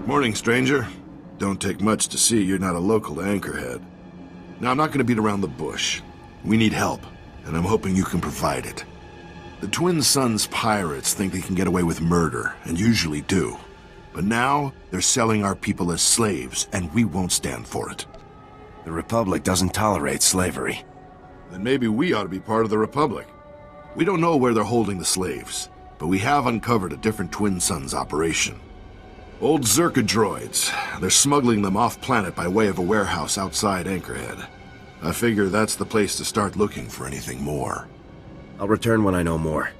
Morning, stranger. Don't take much to see you're not a local to Anchorhead. Now, I'm not going to beat around the bush. We need help, and I'm hoping you can provide it. The Twin Suns pirates think they can get away with murder, and usually do. But now, they're selling our people as slaves, and we won't stand for it. The Republic doesn't tolerate slavery. Then maybe we ought to be part of the Republic. We don't know where they're holding the slaves, but we have uncovered a different Twin Suns operation. Old Zerka droids. They're smuggling them off-planet by way of a warehouse outside Anchorhead. I figure that's the place to start looking for anything more. I'll return when I know more.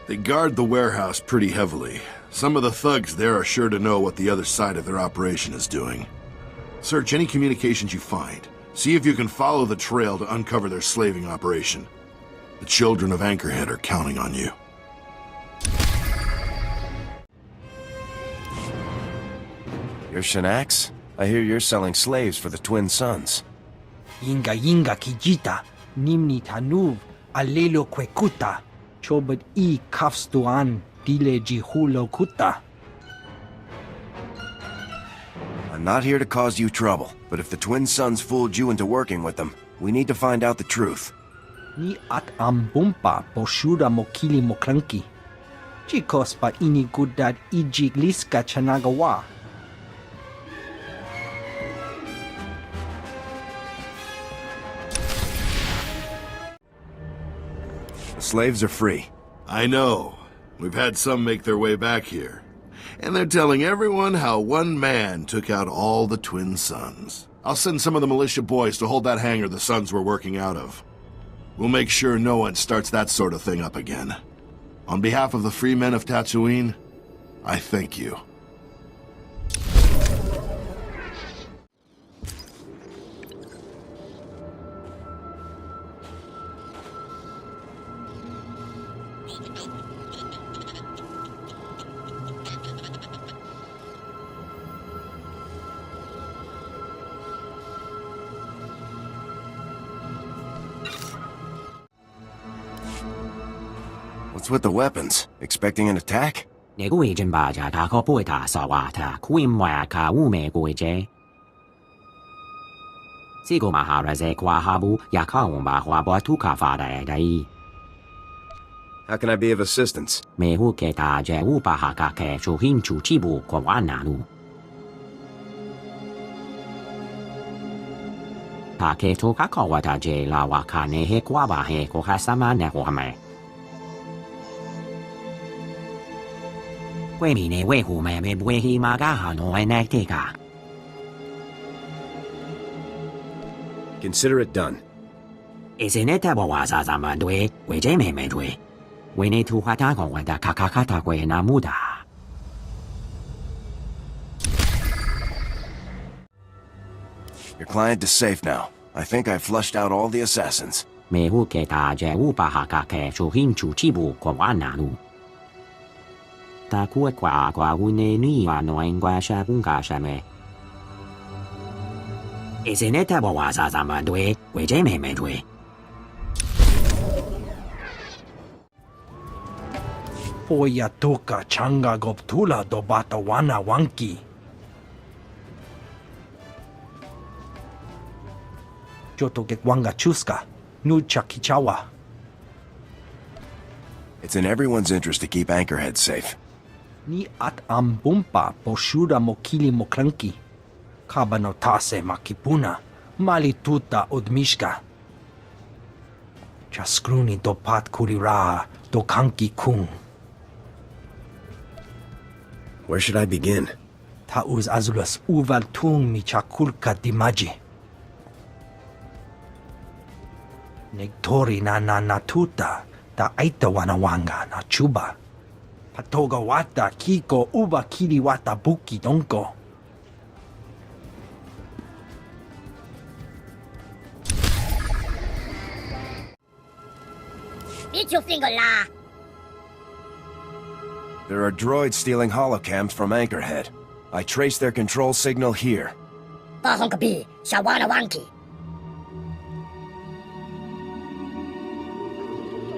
They guard the warehouse pretty heavily. Some of the thugs there are sure to know what the other side of their operation is doing. Search any communications you find. See if you can follow the trail to uncover their slaving operation. The children of Anchorhead are counting on you. You're Shanax? I hear you're selling slaves for the Twin Suns. Yinga kijita, nimni tanuv, alelo kwekuta, chobad I kafstuan, dile jihulo kuta. I'm not here to cause you trouble, but if the Twin Suns fooled you into working with them, we need to find out the truth. Ni at ambumpa poshuda mokili moklanki. Chikos pa ini gudad ijigliska chanagawa. The slaves are free. I know. We've had some make their way back here. And they're telling everyone how one man took out all the Twin Suns. I'll send some of the militia boys to hold that hangar the Suns were working out of. We'll make sure no one starts that sort of thing up again. On behalf of the free men of Tatooine, I thank you. What's with the weapons? Expecting an attack? Neguijan baja ta kopuita sawata, kuimwa ka ume guije. Sigo maharaze kwa habu yakaumba hwabwa tukafada dai. How can I be of assistance? Mehuke ta je upahaka ke chuhinchu chibu kwa wanalu. Take to kakawata je la wakane he kwaba he kohasama nehwame. Wemine wehume me wehi magaha no enectica. Consider it done. Isn't it a waza zamandwe, wejeme medwe? We need to hatago with the kakakata namuda. Your client is safe now. I think I've flushed out all the assassins. Mehuke ta je upahaka ke chuhinchu chibu kwa wanalu. Ta kue kwa une niwa no engwa shabunga shame. Isn't it a waza zamandwe, wejeme medwe? Poya toka changa goptula do bata wana wanki. Joto ke wanga chuska, nu chakichawa. It's in everyone's interest to keep Anchorhead safe. Ni at ambumpa poshuda mokili moklanki. Kabano tase makipuna, mali tuta odmishka. Chaskruni do pat kurira do kanki kung. Where should I begin? Tauz azulas uval tung mi chakulka dimaji. Negtori na natuta ta aita wanawanga na chuba. Patoga wata kiko uba kiri wata buki donko. Eat your finger la. There are droids stealing holocams from Anchorhead. I traced their control signal here. Bahonkabi, shawana wanki.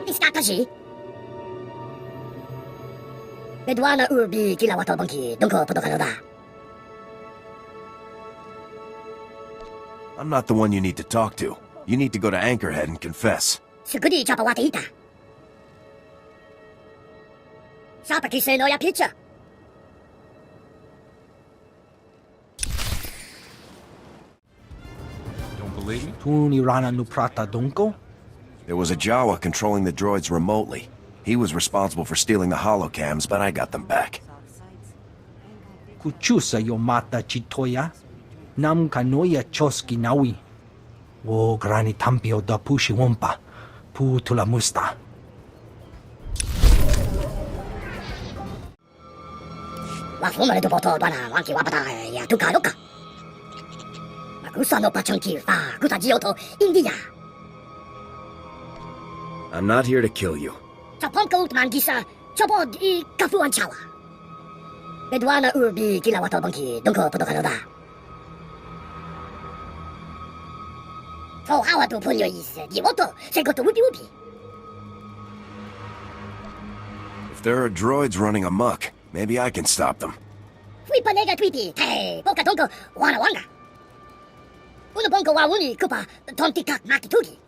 Istakashi. Bedwana urbi kilawata banki, donko potokanoda. I'm not the one you need to talk to. You need to go to Anchorhead and confess. Sugudi chapawata ita. Sapa kise no ya picture. Don't believe me? Tuni rana nu prata donko? There was a Jawa controlling the droids remotely. He was responsible for stealing the holocams, but I got them back. Kuchusa yo mata chitoya? Nam kanoya choski nawi. Wo grani tampio da pushi wompa. Pu tula musta. Wafumare tu boto bana wanki wapata ya tuka loka. Makusa no pachanki fa kutajiyo to India. I'm not here to kill you. Chaponka utman gisa chapod I kafuan chawa. Bedwana urbi kilawato banki donko podokanoda. So how to punyo is diwoto segoto wupi wupi. If there are droids running amok, maybe I can stop them. Fui panega tweety, hey, poka donko wana wanga. Uno bonko wa uni kupa tontika makitugi.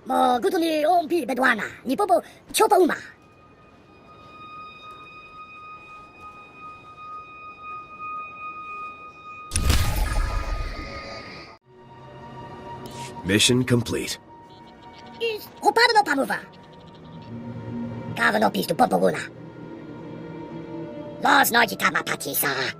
Mo gutuni ompi bedwana, ni popo chopa uma. Mission complete. Is hopado no pamuva. Kava no pistu popo una. Los no jitama patisa.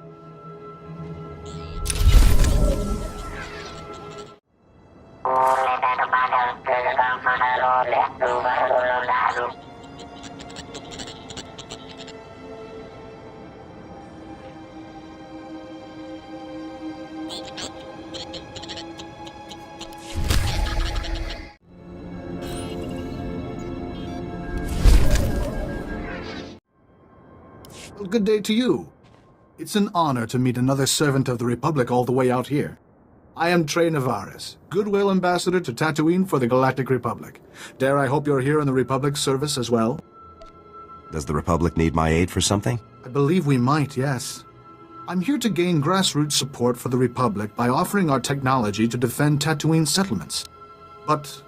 Well, good day to you. It's an honor to meet another servant of the Republic all the way out here. I am Trey Navarez, Goodwill Ambassador to Tatooine for the Galactic Republic. Dare I hope you're here in the Republic's service as well? Does the Republic need my aid for something? I believe we might, yes. I'm here to gain grassroots support for the Republic by offering our technology to defend Tatooine settlements. But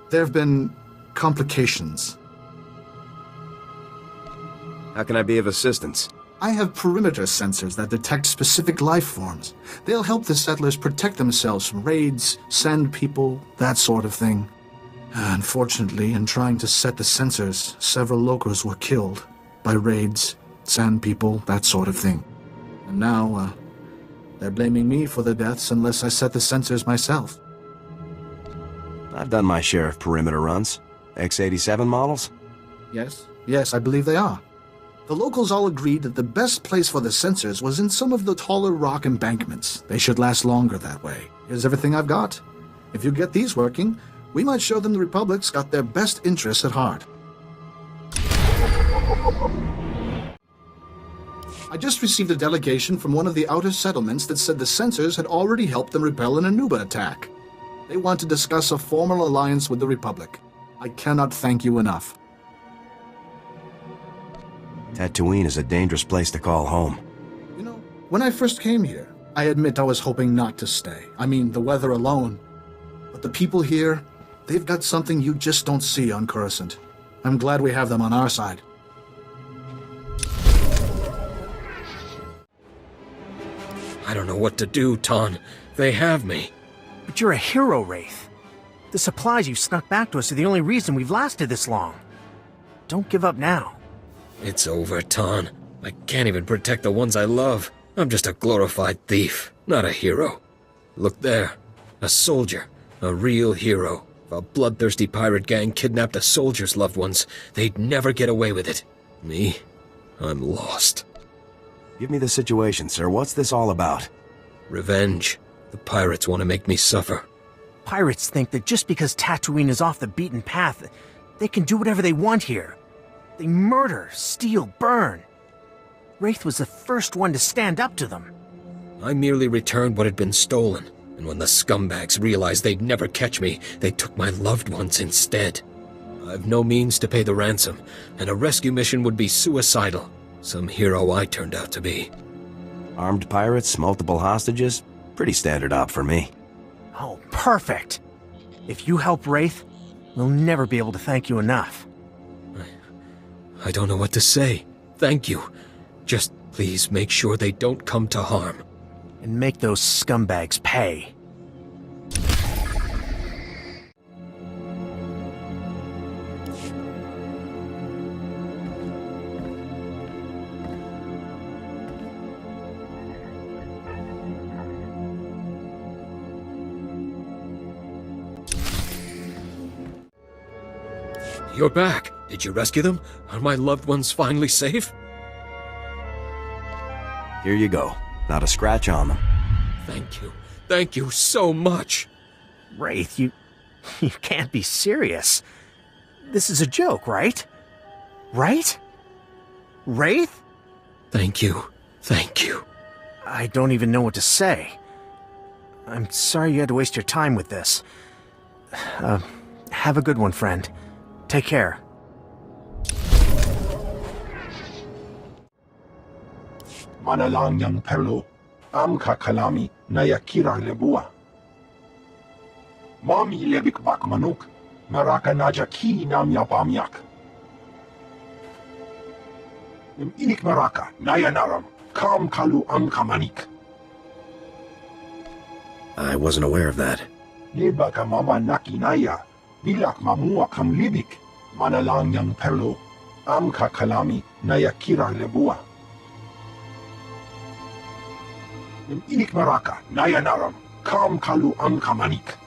there have been complications. How can I be of assistance? I have perimeter sensors that detect specific life forms. They'll help the settlers protect themselves from raids, sand people, that sort of thing. Unfortunately, in trying to set the sensors, several locals were killed by raids, sand people, that sort of thing. And now, they're blaming me for the deaths unless I set the sensors myself. I've done my share of perimeter runs. X-87 models? Yes, I believe they are. The locals all agreed that the best place for the sensors was in some of the taller rock embankments. They should last longer that way. Here's everything I've got. If you get these working, we might show them the Republic's got their best interests at heart. I just received a delegation from one of the outer settlements that said the sensors had already helped them repel an Anuba attack. They want to discuss a formal alliance with the Republic. I cannot thank you enough. Tatooine is a dangerous place to call home. You know, when I first came here, I admit I was hoping not to stay. I mean, the weather alone. But the people here, they've got something you just don't see on Coruscant. I'm glad we have them on our side. I don't know what to do, Ton. They have me. But you're a hero, Wraith. The supplies you snuck back to us are the only reason we've lasted this long. Don't give up now. It's over, Ton. I can't even protect the ones I love. I'm just a glorified thief, not a hero. Look there. A soldier. A real hero. If a bloodthirsty pirate gang kidnapped a soldier's loved ones, they'd never get away with it. Me? I'm lost. Give me the situation, sir. What's this all about? Revenge. The pirates want to make me suffer. Pirates think that just because Tatooine is off the beaten path, they can do whatever they want here. They murder, steal, burn. Wraith was the first one to stand up to them. I merely returned what had been stolen, and when the scumbags realized they'd never catch me, they took my loved ones instead. I've no means to pay the ransom, and a rescue mission would be suicidal. Some hero I turned out to be. Armed pirates, multiple hostages? Pretty standard op for me. Oh, perfect. If you help Wraith, we'll never be able to thank you enough. I don't know what to say. Thank you. Just please make sure they don't come to harm. And make those scumbags pay. You're back. Did you rescue them? Are my loved ones finally safe? Here you go. Not a scratch on them. Thank you. Thank you so much. Wraith, you can't be serious. This is a joke, right? Right? Wraith? Thank you. Thank you. I don't even know what to say. I'm sorry you had to waste your time with this. Have a good one, friend. Take care. Manalang yang perlu, am kakalami na yakira lebua. Mami lebik bak manuk, maraka naja ki nam yapamyak. Inik maraka, nayanaram, kam kalu am kamanik. I wasn't aware of that. Lebaka mama naki naya, bilak mamua kam libik, manalang yang perlu, am kakalami na yakira lebua. Inik maraka, nayanaram, kam kalu am kamanik.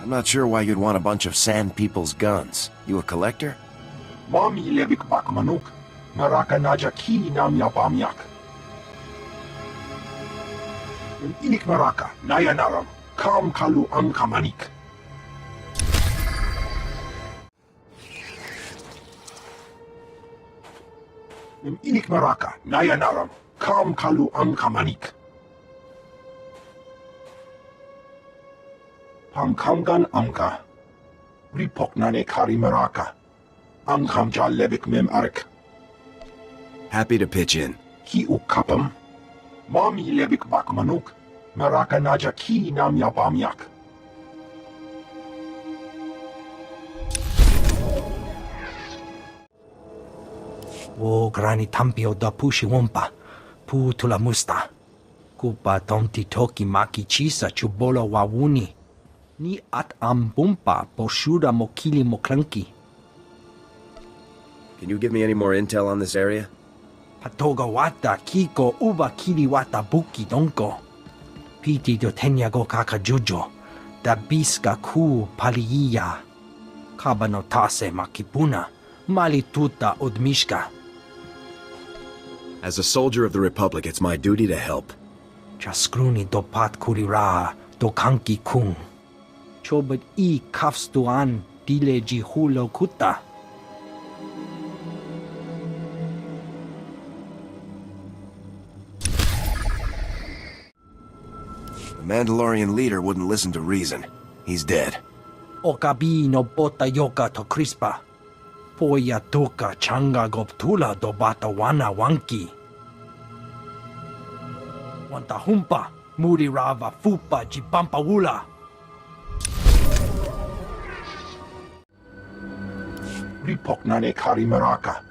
I'm not sure why you'd want a bunch of sand people's guns. You a collector? Mami lebik bak manuk, maraka naja ki nam yapamyak. Inik maraka, nayanaram, kam kalu am kamanik. Inik maraka, nayanaram, kam kalu am kamanik. Pamkamgan amka, ripok nane kari maraka, amkam ja lebik mem ark. Happy to pitch in. Ki ukapam, mami lebik bak manuk, maraka naja ki nam yapamyak. O grani tampio da pushi wompa, pu tula musta. Kupa tonti toki maki chisa chubolo wawuni. Ni at ambumpa poshuda mokili moklanki. Can you give me any more intel on this area? Patoga wata kiko uba kiri wata buki donko. Piti do tenya go kaka jujo. Da biska ku paliya. Kabano tase makipuna. Mali tuta odmishka. As a soldier of the Republic, it's my duty to help. Chaskruni do pat kurira do kanki kung. Chobad I kafstuan dile jihulo kuta. The Mandalorian leader wouldn't listen to reason. He's dead. Okabi no bota yoka to crispa. Poya toka changa goptula do bata wana wanki. Wanta humpa, muri rava fupa jipampa wula. Ripok nane kari maraka,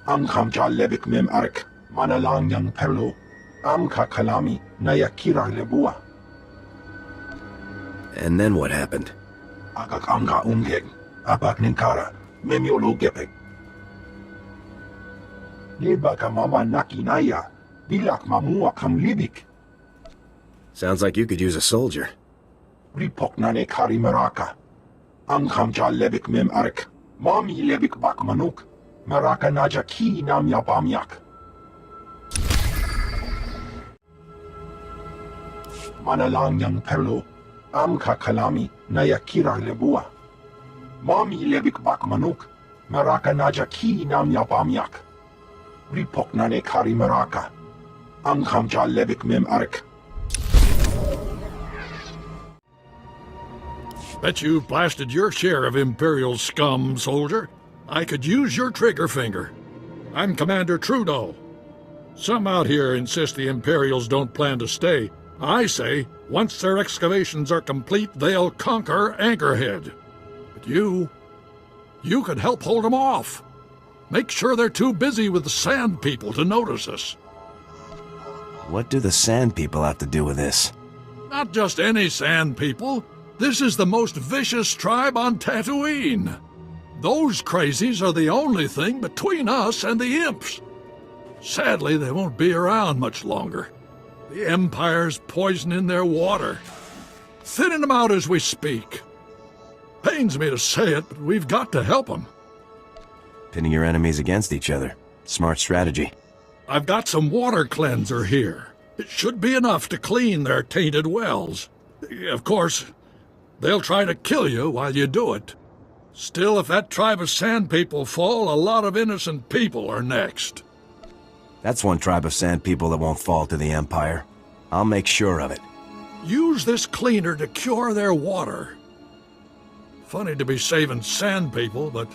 amkam ja lebik mem ark, manalang yang perlu, amka kalami na yakira lebua. And then what happened? Agak amka umgeg, apak ninkara, memiolo gepek. Lebaka mama naki naya, bilak mamua kam libik. Sounds like you could use a soldier. Ripok nane kari maraka, amkam ja lebik mem ark, mami lebik bak manuk, maraka naja ki nam yapamyak. Manalang yang perlu, amka kalami na yakira lebua. Mami lebik bak manuk, maraka naja ki nam yapamyak. Ripok nane kari maraka, amkam ja lebik mem ark. Bet you blasted your share of Imperial scum, soldier. I could use your trigger finger. I'm Commander Trudeau. Some out here insist the Imperials don't plan to stay, I say, once their excavations are complete, they'll conquer Anchorhead. But you could help hold them off. Make sure they're too busy with the Sand People to notice us. What do the Sand People have to do with this? Not just any Sand People. This is the most vicious tribe on Tatooine. Those crazies are the only thing between us and the Imps. Sadly, they won't be around much longer. The Empire's poisoning their water, thinning them out as we speak. Pains me to say it, but we've got to help them. Pitting your enemies against each other. Smart strategy. I've got some water cleanser here. It should be enough to clean their tainted wells. Of course, they'll try to kill you while you do it. Still, if that tribe of Sand People fall, a lot of innocent people are next. That's one tribe of Sand People that won't fall to the Empire. I'll make sure of it. Use this cleaner to cure their water. Funny to be saving Sand People, but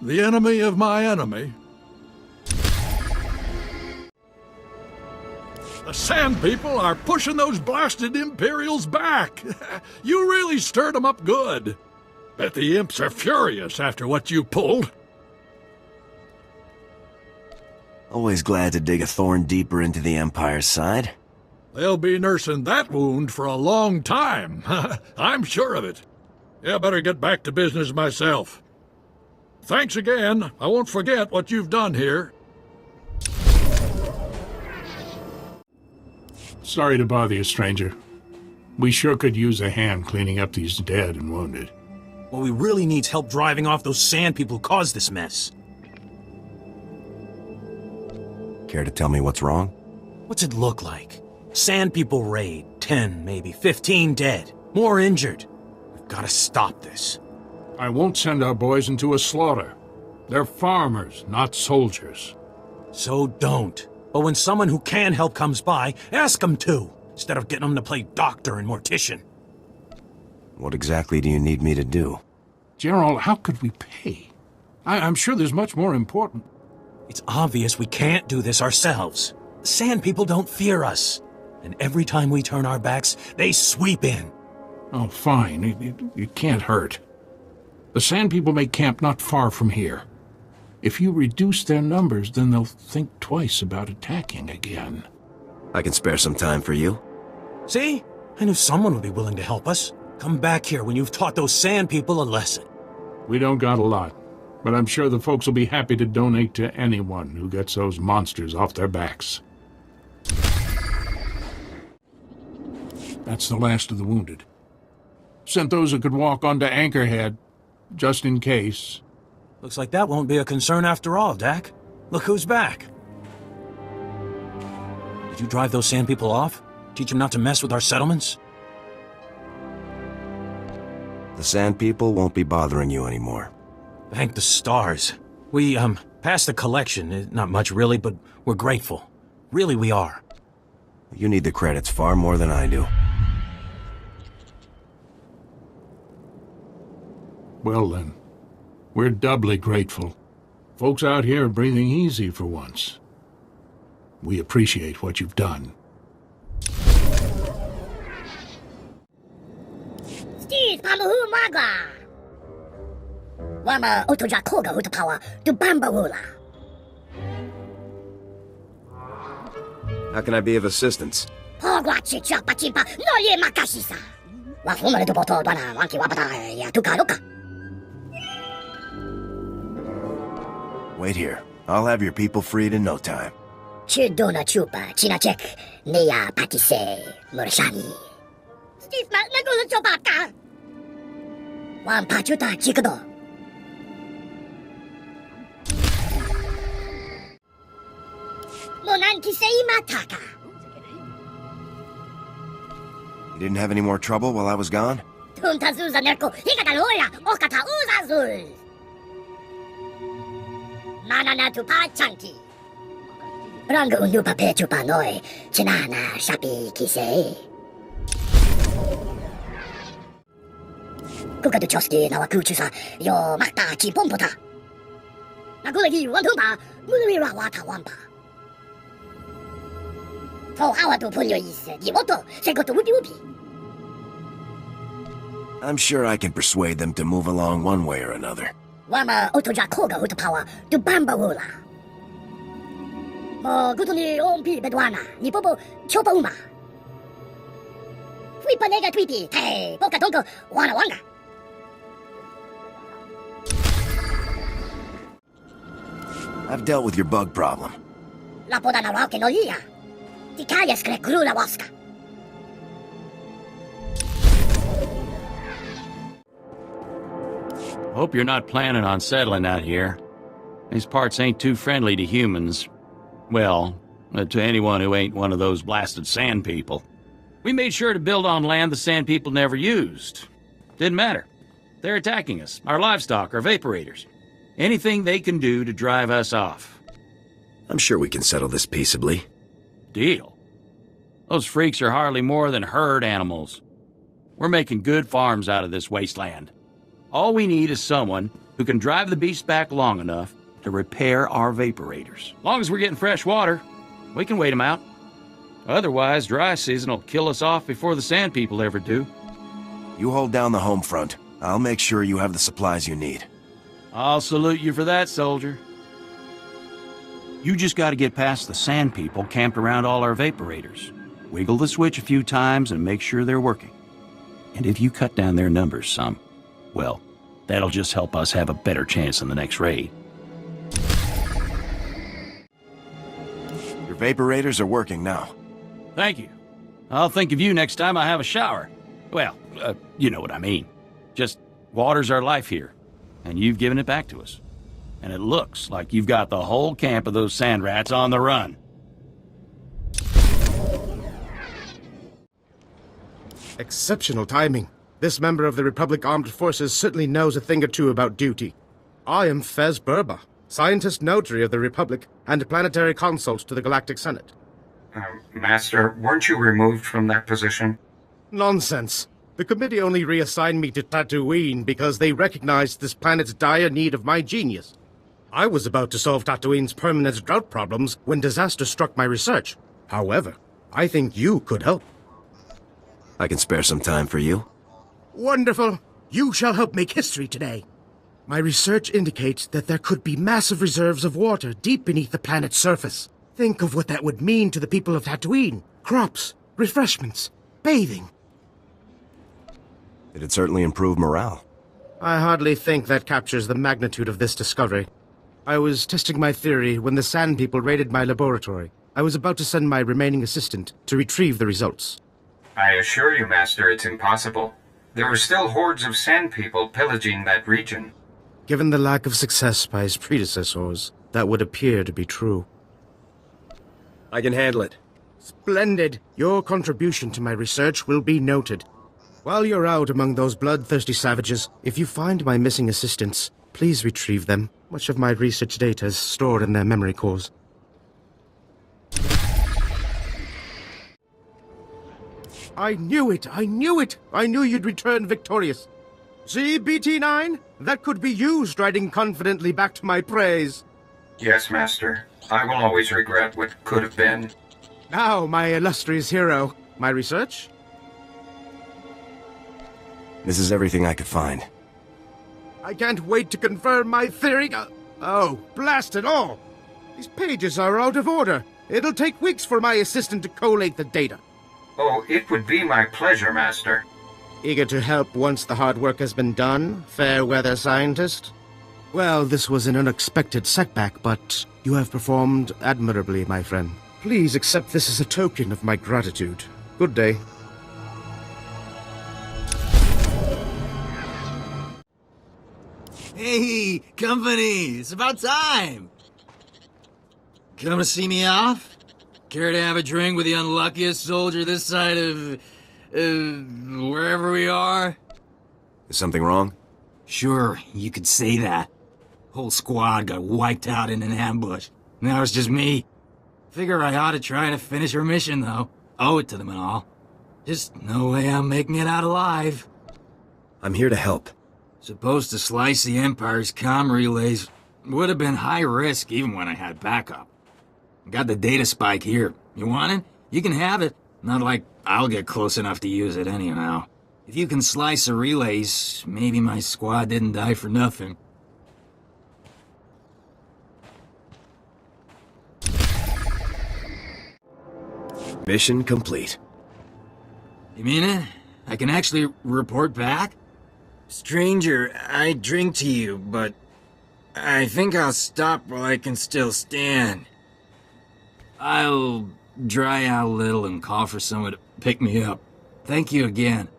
the enemy of my enemy. The Sand People are pushing those blasted Imperials back. You really stirred them up good. Bet the Imps are furious after what you pulled. Always glad to dig a thorn deeper into the Empire's side. They'll be nursing that wound for a long time. I'm sure of it. Yeah, better get back to business myself. Thanks again. I won't forget what you've done here. Sorry to bother you, stranger. We sure could use a hand cleaning up these dead and wounded. What we really need's help driving off those Sand People who caused this mess. Care to tell me what's wrong? What's it look like? Sand People raid, 10, maybe 15 dead, more injured. We've gotta stop this. I won't send our boys into a slaughter. They're farmers, not soldiers. So don't. But when someone who can help comes by, ask them to, instead of getting them to play doctor and mortician. What exactly do you need me to do? General, how could we pay? I'm sure there's much more important. It's obvious we can't do this ourselves. The Sand People don't fear us. And every time we turn our backs, they sweep in. Oh, fine. It can't hurt. The Sand People may camp not far from here. If you reduce their numbers, then they'll think twice about attacking again. I can spare some time for you. See? I knew someone would be willing to help us. Come back here when you've taught those Sand People a lesson. We don't got a lot, but I'm sure the folks will be happy to donate to anyone who gets those monsters off their backs. That's the last of the wounded. Sent those who could walk onto Anchorhead, just in case. Looks like that won't be a concern after all, Dak. Look who's back. Did you drive those Sand People off? Teach them not to mess with our settlements? The Sand People won't be bothering you anymore. Thank the stars. We, passed the collection. Not much, really, but we're grateful. Really, we are. You need the credits far more than I do. Well then, we're doubly grateful. Folks out here are breathing easy for once. We appreciate what you've done. Steve Pamahu Magla. Wama Otoja Koga Utapawa to Bambawula. How can I be of assistance? Pogwa Chicha Pachimpa, no ye Makashisa. Wafuma to Boto Dwana, Wanki Wapata, ya Tukaruka. Wait here. I'll have your people freed in no time. Chidona Chupa, Chinachek, Nia Patise, Murashani. Steve Nagula Chopaka. Wan Pachuta Chikado. Monan Kisei Mataka. You didn't have any more trouble while I was gone? Tuntazuza Nerko, Hikataloya, Okata Uzazul. Mananatu Pachanti. Ranga Unupa Pechupa Noi, Chinana Shapi Kisei. Kukadu Choski Nawakuchusa, Yo Makta Chipompota. Nagulagi Wantumpa, Mulira Wata Wampa. 포하와도 분류 있어. 이것도 새것도 우비. I'm sure I can persuade them to move along one way or another. 와마 오토자 코가 우토파와 두 밤바우라. 뭐 구토니 옴피 베드와나 니뽀뽀 초보우마. 휘파 내가 트위티 테이 뽀까 동거 와나 왕가. I've dealt with your bug problem. 라포다 나와 que no ia. Ti calles cre crula wasca. Hope you're not planning on settling out here. These parts ain't too friendly to humans. Well, to anyone who ain't one of those blasted sand people. We made sure to build on land the sand people never used. Didn't matter. They're attacking us, our livestock, our vaporators. Anything they can do to drive us off. I'm sure we can settle this peaceably. Deal. Those freaks are hardly more than herd animals. We're making good farms out of this wasteland. All we need is someone who can drive the beast back long enough to repair our vaporators. Long as we're getting fresh water, we can wait them out. Otherwise, dry season will kill us off before the sand people ever do. You hold down the home front. I'll make sure you have the supplies you need. I'll salute you for that, soldier. You just gotta get past the sand people camped around all our vaporators. Wiggle the switch a few times and make sure they're working. And if you cut down their numbers some, well, that'll just help us have a better chance in the next raid. Your vaporators are working now. Thank you. I'll think of you next time I have a shower. Well, you know what I mean. Just water's our life here, and you've given it back to us. And it looks like you've got the whole camp of those sand rats on the run. Exceptional timing. This member of the Republic Armed Forces certainly knows a thing or two about duty. I am Fez Burba, Scientist Notary of the Republic and Planetary Consult to the Galactic Senate. Master, weren't you removed from that position? Nonsense. The committee only reassigned me to Tatooine because they recognized this planet's dire need of my genius. I was about to solve Tatooine's permanent drought problems when disaster struck my research. However, I think you could help. I can spare some time for you. Wonderful. You shall help make history today. My research indicates that there could be massive reserves of water deep beneath the planet's surface. Think of what that would mean to the people of Tatooine. Crops, refreshments, bathing. It'd certainly improve morale. I hardly think that captures the magnitude of this discovery. I was testing my theory when the Sand People raided my laboratory. I was about to send my remaining assistant to retrieve the results. I assure you, Master, it's impossible. There are still hordes of Sand People pillaging that region. Given the lack of success by his predecessors, that would appear to be true. I can handle it. Splendid. Your contribution to my research will be noted. While you're out among those bloodthirsty savages, if you find my missing assistants, please retrieve them. Much of my research data is stored in their memory cores. I knew it! I knew it! I knew you'd return victorious. See, BT-9? That could be you striding confidently back to my praise. Yes, Master. I will always regret what could have been. Now, my illustrious hero. My research? This is everything I could find. I can't wait to confirm my theory. Oh, blast it all! These pages are out of order. It'll take weeks for my assistant to collate the data. Oh, it would be my pleasure, Master. Eager to help once the hard work has been done, fair weather scientist? Well, this was an unexpected setback, but you have performed admirably, my friend. Please accept this as a token of my gratitude. Good day. Hey, company! It's about time! Come to see me off? Care to have a drink with the unluckiest soldier this side of... wherever we are? Is something wrong? Sure, you could say that. Whole squad got wiped out in an ambush. Now it's just me. Figure I ought to try to finish our mission, though. Owe it to them and all. Just no way I'm making it out alive. I'm here to help. Supposed to slice the Empire's comm relays. Would have been high risk even when I had backup. Got the data spike here. You want it? You can have it. Not like I'll get close enough to use it anyhow. If you can slice the relays, maybe my squad didn't die for nothing. Mission complete. You mean it? I can actually report back? Stranger, I drink to you, but I think I'll stop while I can still stand. I'll dry out a little and call for someone to pick me up. Thank you again.